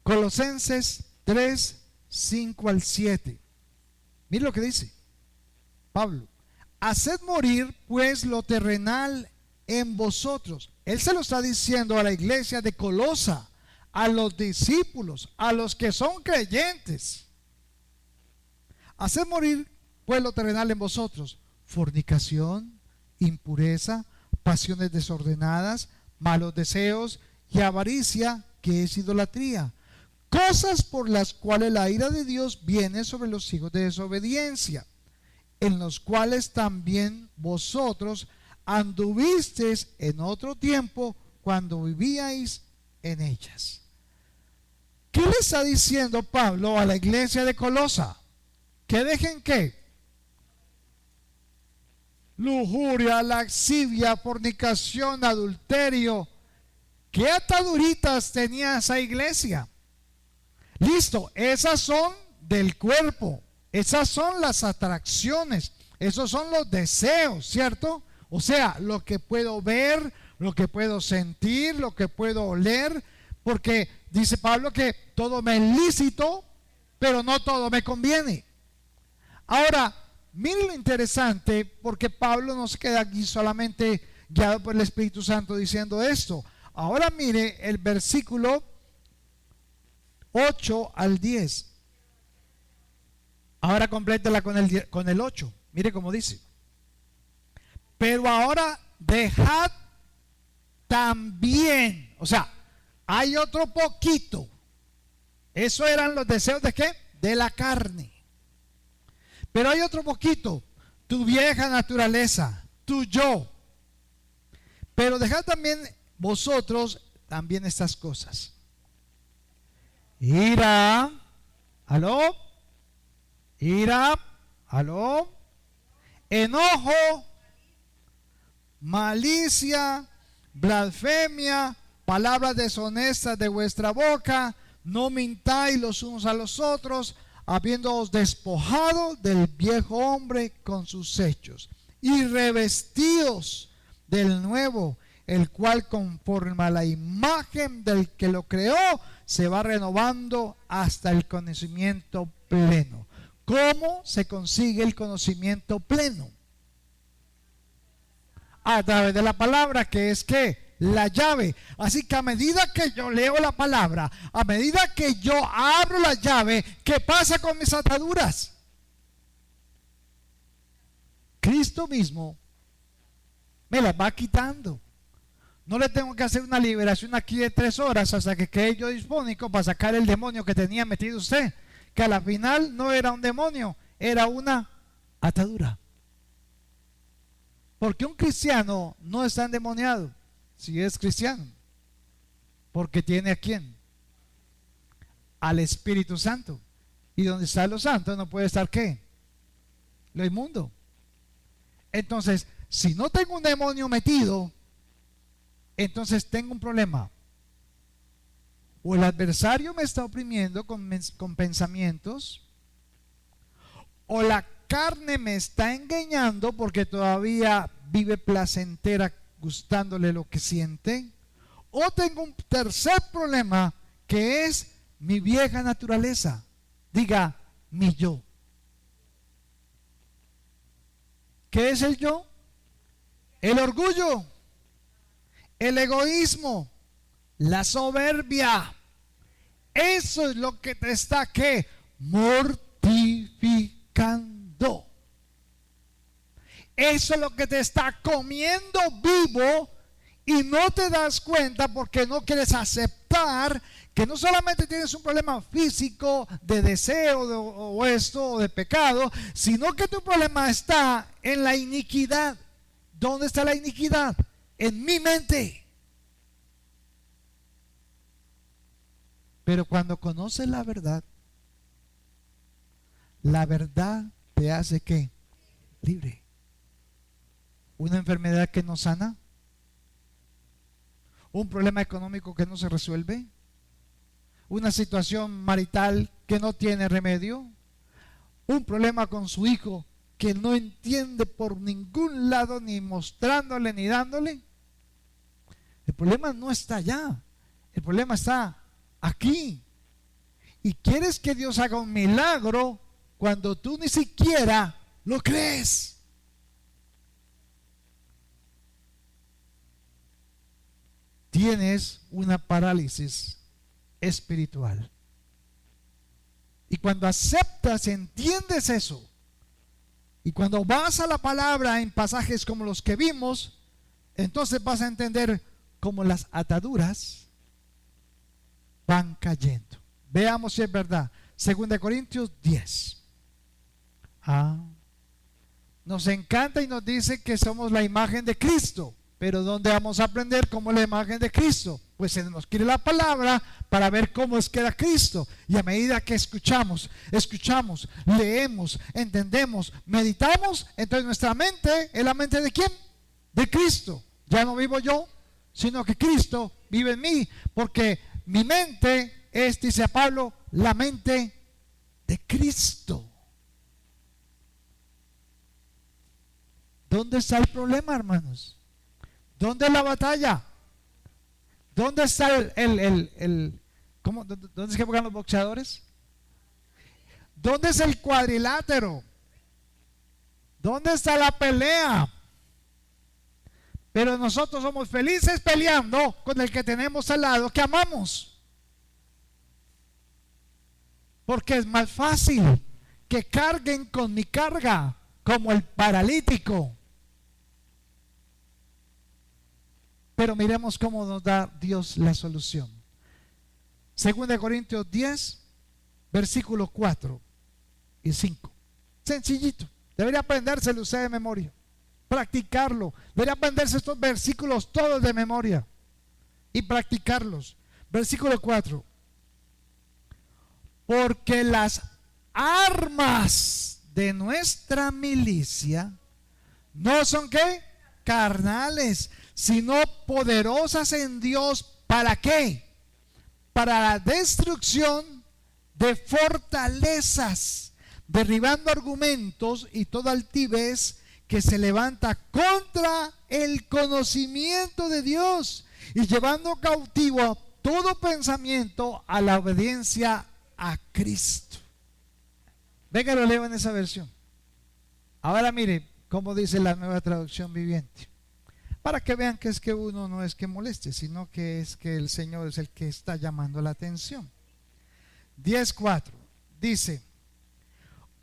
Colosenses 3, 5 al 7. Mire lo que dice Pablo. Haced morir pues lo terrenal en vosotros. Él se lo está diciendo a la iglesia de Colosa, a los discípulos, a los que son creyentes. Haced morir pues lo terrenal en vosotros: fornicación, impureza, pasiones desordenadas, malos deseos y avaricia, que es idolatría, cosas por las cuales la ira de Dios viene sobre los hijos de desobediencia, en los cuales también vosotros anduvisteis en otro tiempo cuando vivíais en ellas. ¿Qué le está diciendo Pablo a la iglesia de Colosa? ¿Que dejen qué? Lujuria, lascivia, fornicación, adulterio. ¿Qué ataduritas tenía esa iglesia? Listo, esas son del cuerpo. Esas son las atracciones, esos son los deseos, ¿cierto? O sea, lo que puedo ver, lo que puedo sentir, lo que puedo oler, porque dice Pablo que todo me es lícito, pero no todo me conviene. Ahora, miren lo interesante, porque Pablo no se queda aquí solamente guiado por el Espíritu Santo diciendo esto. Ahora mire el versículo 8 al 10. Ahora complétela con el 8. Mire cómo dice. Pero ahora dejad también, o sea, hay otro poquito. Eso eran los deseos de ¿qué? De la carne. Pero hay otro poquito, tu vieja naturaleza, tu yo. Pero dejad también vosotros también estas cosas: ira, aló, ira, aló, enojo, malicia, blasfemia, palabras deshonestas de vuestra boca. No mintáis los unos a los otros, habiéndoos despojado del viejo hombre con sus hechos, y revestidos del nuevo, el cual conforme a la imagen del que lo creó se va renovando hasta el conocimiento pleno. ¿Cómo se consigue el conocimiento pleno? A través de la palabra, que es ¿qué? La llave. Así que a medida que yo leo la palabra, a medida que yo abro la llave, ¿qué pasa con mis ataduras? Cristo mismo me las va quitando. No le tengo que hacer una liberación aquí de 3 horas hasta que quede yo dispónico para sacar el demonio que tenía metido usted, que a la final no era un demonio, era una atadura. Porque un cristiano no está endemoniado si es cristiano, porque tiene ¿a quién? Al Espíritu Santo. Y donde está lo santo no puede estar ¿qué? Lo inmundo. Entonces, si no tengo un demonio metido, entonces tengo un problema. O el adversario me está oprimiendo con pensamientos, o la carne me está engañando porque todavía vive placentera gustándole lo que siente, o tengo un tercer problema, que es mi vieja naturaleza. Diga, mi yo. ¿Qué es el yo? El orgullo, el egoísmo, la soberbia. Eso es lo que te está ¿qué? Mortificando. Eso es lo que te está comiendo vivo y no te das cuenta porque no quieres aceptar que no solamente tienes un problema físico de deseo o esto o de pecado, sino que tu problema está en la iniquidad. ¿Dónde está la iniquidad? En mi mente. Pero cuando conoces la verdad te hace ¿qué? Libre. Una enfermedad que no sana, un problema económico que no se resuelve, una situación marital que no tiene remedio, un problema con su hijo que no entiende por ningún lado, ni mostrándole ni dándole. El problema no está allá, el problema está aquí. Y quieres que Dios haga un milagro cuando tú ni siquiera lo crees. Tienes una parálisis espiritual. Y cuando aceptas, entiendes eso, y cuando vas a la palabra en pasajes como los que vimos, entonces vas a entender cómo las ataduras van cayendo. Veamos si es verdad. 2 Corintios 10. Nos encanta y nos dice que somos la imagen de Cristo. Pero ¿dónde vamos a aprender cómo es la imagen de Cristo? Pues se nos quiere la palabra para ver cómo es que era Cristo. Y a medida que escuchamos, leemos, entendemos, meditamos, entonces nuestra mente es la mente ¿de quién? De Cristo. Ya no vivo yo, sino que Cristo vive en mí. Porque mi mente es, dice Pablo, la mente de de Cristo. ¿Dónde está el problema, hermanos? ¿Dónde es la batalla? ¿Dónde está ¿dónde es que juegan los boxeadores? ¿Dónde es el cuadrilátero? ¿Dónde está la pelea? Pero nosotros somos felices peleando con el que tenemos al lado, que amamos. Porque es más fácil que carguen con mi carga, como el paralítico. Pero miremos cómo nos da Dios la solución. 2 Corintios 10, versículos 4 y 5. Sencillito. Debería aprendérselo usted de memoria. Practicarlo. Debería aprenderse estos versículos todos de memoria y practicarlos. Versículo 4. Porque las armas de nuestra milicia no son ¿qué? Carnales, sino poderosas en Dios. ¿Para qué? Para la destrucción de fortalezas, derribando argumentos y toda altivez que se levanta contra el conocimiento de Dios, y llevando cautivo todo pensamiento a la obediencia a Cristo. Venga, lo leo en esa versión. Ahora mire cómo dice la Nueva Traducción Viviente, para que vean que es que uno no es que moleste, sino que es que el Señor es el que está llamando la atención. 10:4 dice: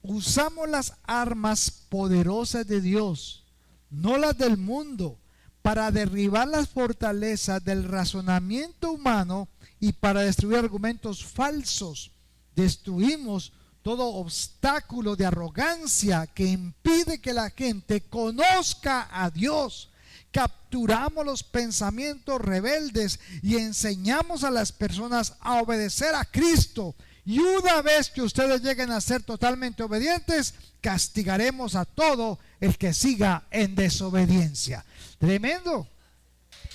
usamos las armas poderosas de Dios, no las del mundo, para derribar las fortalezas del razonamiento humano y para destruir argumentos falsos. Destruimos todo obstáculo de arrogancia que impide que la gente conozca a Dios. Capturamos los pensamientos rebeldes y enseñamos a las personas a obedecer a Cristo. Y una vez que ustedes lleguen a ser totalmente obedientes, castigaremos a todo el que siga en desobediencia. Tremendo.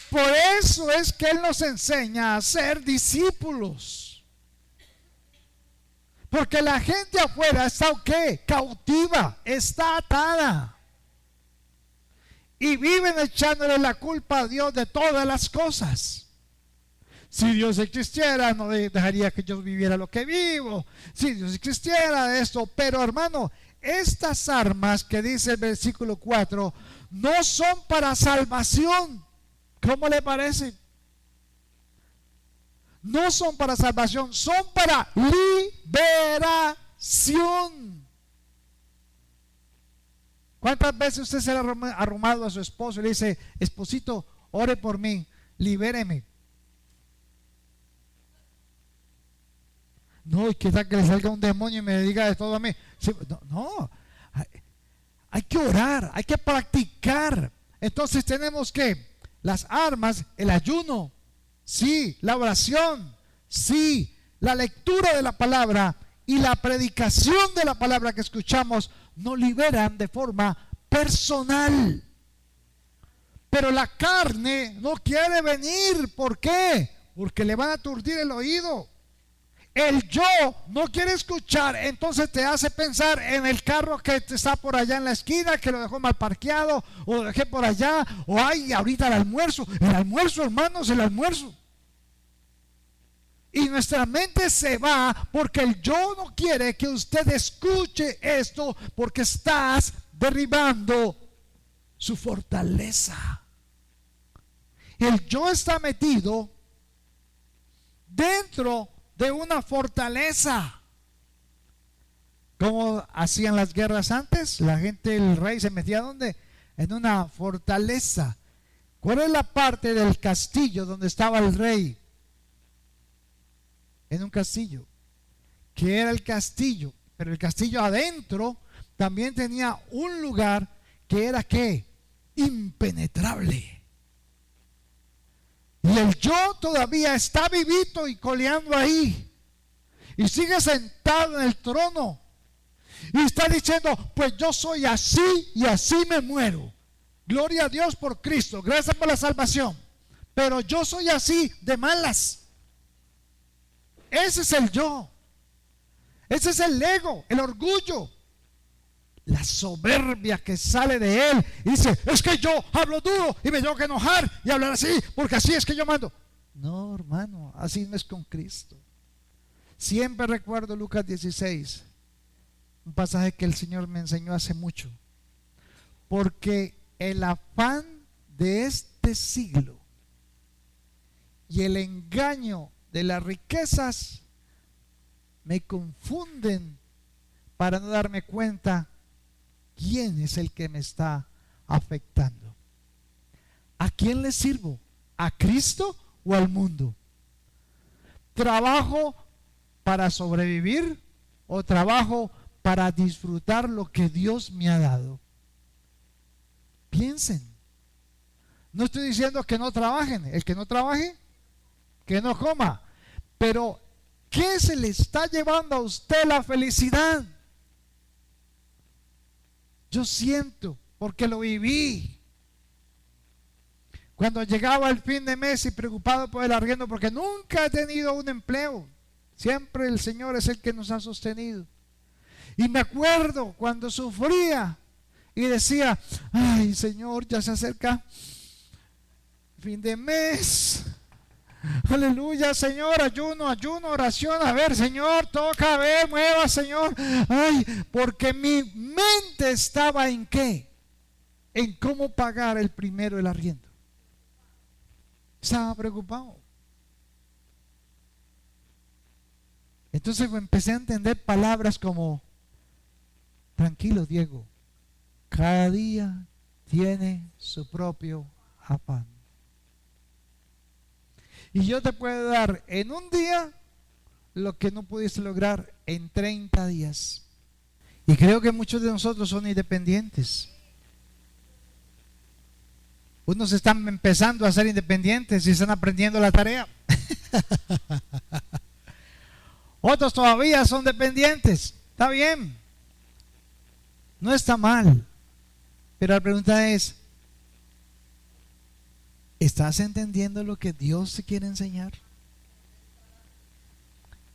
Por eso es que Él nos enseña a ser discípulos. Porque la gente afuera está ¿qué? Cautiva, está atada. Y viven echándole la culpa a Dios de todas las cosas. Si Dios existiera, no dejaría que yo viviera lo que vivo. Si Dios existiera, esto. Pero hermano, estas armas que dice el versículo 4 no son para salvación. ¿Cómo le parece? No son para salvación, son para liberación. ¿Cuántas veces usted se le ha arrumado a su esposo y le dice: esposito, ore por mí, libéreme? No, y quizá que le salga un demonio y me diga de todo a mí. Sí, no, hay que orar, hay que practicar. Entonces tenemos que las armas, el ayuno, sí, la oración, sí, la lectura de la palabra y la predicación de la palabra que escuchamos nos liberan de forma personal. Pero la carne no quiere venir. ¿Por qué? Porque le van a aturdir el oído. El yo no quiere escuchar, entonces te hace pensar en el carro que está por allá en la esquina, que lo dejó mal parqueado, o lo dejé por allá, o ay, ahorita el almuerzo, hermanos, el almuerzo. Y nuestra mente se va porque el yo no quiere que usted escuche esto, porque estás derribando su fortaleza. El yo está metido dentro de una fortaleza. Como hacían las guerras antes, la gente, el rey se metía ¿dónde? En una fortaleza. ¿Cuál es la parte del castillo donde estaba el rey? En un castillo. ¿Qué era el castillo? Pero el castillo adentro también tenía un lugar que era ¿qué? Impenetrable. Y el yo todavía está vivito y coleando ahí. Y sigue sentado en el trono. Y está diciendo: pues yo soy así y así me muero. Gloria a Dios por Cristo. Gracias por la salvación. Pero yo soy así de malas. Ese es el yo. Ese es el ego, el orgullo, la soberbia que sale de él. Y dice, es que yo hablo duro y me tengo que enojar y hablar así, porque así es que yo mando. No, hermano, así no es con Cristo. Siempre recuerdo Lucas 16, un pasaje que el Señor me enseñó hace mucho. Porque el afán de este siglo y el engaño de las riquezas me confunden para no darme cuenta quién es el que me está afectando. ¿A quién le sirvo? ¿A Cristo o al mundo? ¿Trabajo para sobrevivir o trabajo para disfrutar lo que Dios me ha dado? Piensen. No estoy diciendo que no trabajen. El que no trabaje, que no coma. Pero ¿qué se le está llevando a usted la felicidad? Yo siento, porque lo viví, cuando llegaba el fin de mes y preocupado por el arriendo, porque nunca he tenido un empleo. Siempre el Señor es el que nos ha sostenido. Y me acuerdo cuando sufría y decía, ay Señor, ya se acerca fin de mes. Aleluya, Señor, ayuno, oración. A ver, Señor, toca, a ver, mueva, Señor. Ay, porque mi mente estaba en ¿qué? En cómo pagar el primero el arriendo. Estaba preocupado. Entonces empecé a entender palabras como, tranquilo, Diego, cada día tiene su propio afán. Y yo te puedo dar en un día lo que no pudiste lograr en 30 días. Y creo que muchos de nosotros son independientes. Unos están empezando a ser independientes y están aprendiendo la tarea. Otros todavía son dependientes. Está bien. No está mal. Pero la pregunta es, ¿estás entendiendo lo que Dios te quiere enseñar?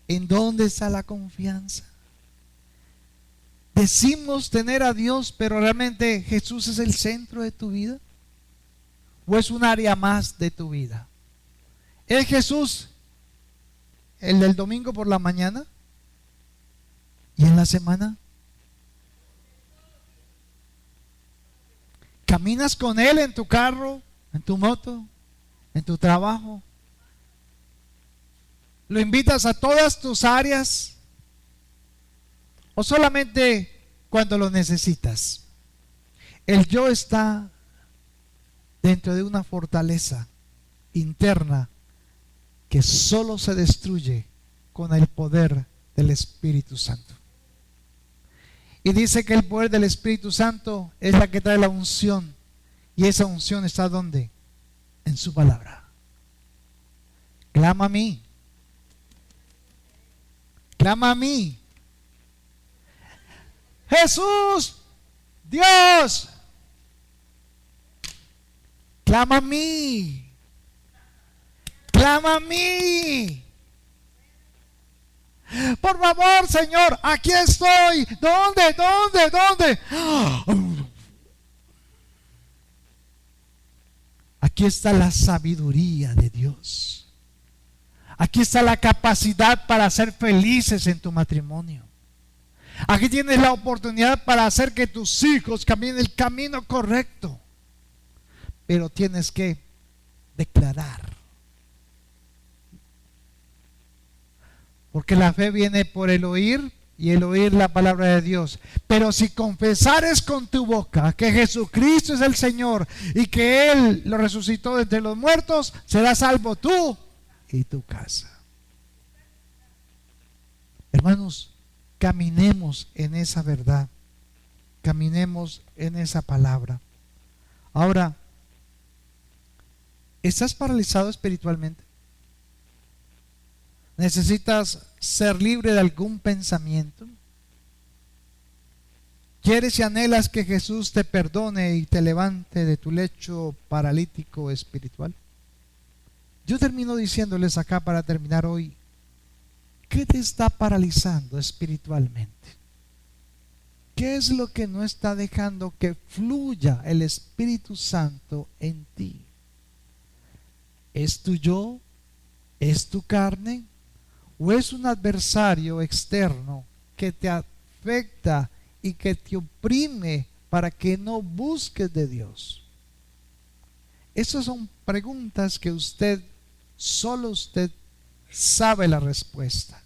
¿En dónde está la confianza? Decimos tener a Dios, pero realmente Jesús es el centro de tu vida, ¿o es un área más de tu vida? ¿Es Jesús el del domingo por la mañana y en la semana? ¿Caminas con Él en tu carro, en tu moto, en tu trabajo? ¿Lo invitas a todas tus áreas? ¿O solamente cuando lo necesitas? El yo está dentro de una fortaleza interna que solo se destruye con el poder del Espíritu Santo. Y dice que el poder del Espíritu Santo es la que trae la unción. Y esa unción está ¿dónde? En su palabra. Clama a mí. Clama a mí. Jesús, Dios, clama a mí. Clama a mí. Por favor, Señor, aquí estoy. ¿Dónde? Aquí está la sabiduría de Dios. Aquí está la capacidad para ser felices en tu matrimonio. Aquí tienes la oportunidad para hacer que tus hijos caminen el camino correcto. Pero tienes que declarar. Porque la fe viene por el oír y el oír la palabra de Dios. Pero si confesares con tu boca que Jesucristo es el Señor y que Él lo resucitó de entre los muertos, serás salvo tú y tu casa. Hermanos, caminemos en esa verdad. Caminemos en esa palabra. Ahora, ¿estás paralizado espiritualmente? ¿Necesitas ser libre de algún pensamiento? ¿Quieres y anhelas que Jesús te perdone y te levante de tu lecho paralítico espiritual? Yo termino diciéndoles acá para terminar hoy ¿Qué te está paralizando espiritualmente? ¿Qué es lo que no está dejando que fluya el Espíritu Santo en ti? ¿Es tu yo? ¿Es tu carne? ¿O es un adversario externo que te afecta y que te oprime para que no busques de Dios? Esas son preguntas que solo usted sabe la respuesta.